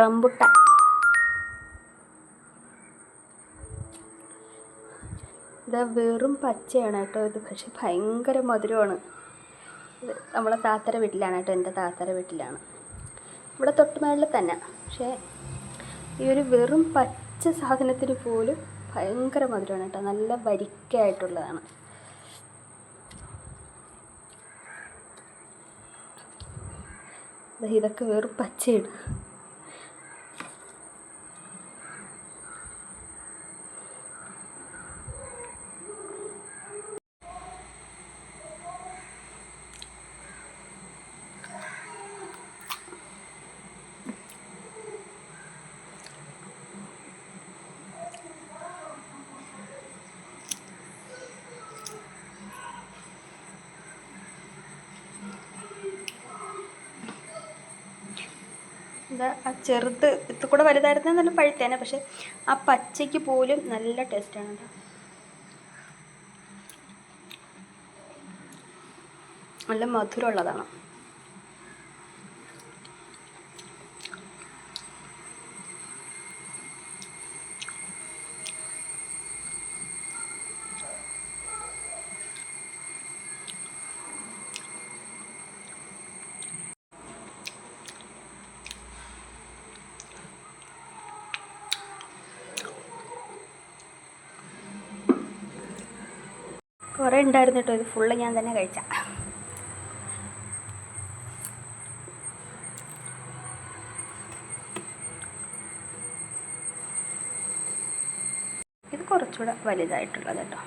Rambutan. ഇത് വെറും പച്ചയാണ് കേട്ടോ ഇത്, പക്ഷെ ഭയങ്കര മധുരമാണ്. ഇത് നമ്മളെ താത്തയുടെ വീട്ടിലാണ് കേട്ടോ, എൻ്റെ താത്തയുടെ വീട്ടിലാണ്, ഇവിടെ തൊട്ടുമേളിൽ തന്നെ. പക്ഷേ ഈ ഒരു വെറും പച്ച സാധനത്തിന് പോലും ഭയങ്കര മധുരമാണ് കേട്ടോ, നല്ല വരിക്കയായിട്ടുള്ളതാണ്. ഇതൊക്കെ വെറും പച്ചയാണ്. എന്താ ആ ചെറുത് ഇത് കൂടെ വലുതായിരുന്ന നല്ല പഴുത്തേനെ, പക്ഷെ ആ പച്ചയ്ക്ക് പോലും നല്ല ടേസ്റ്റാണ് കേട്ടോ, നല്ല മധുരമുള്ളതാണ്. കുറേ ഉണ്ടായിരുന്നു കേട്ടോ, ഇത് ഫുള്ള് ഞാൻ തന്നെ കഴിച്ച. ഇത് കുറച്ചുകൂടെ വലുതായിട്ടുള്ളത് കേട്ടോ.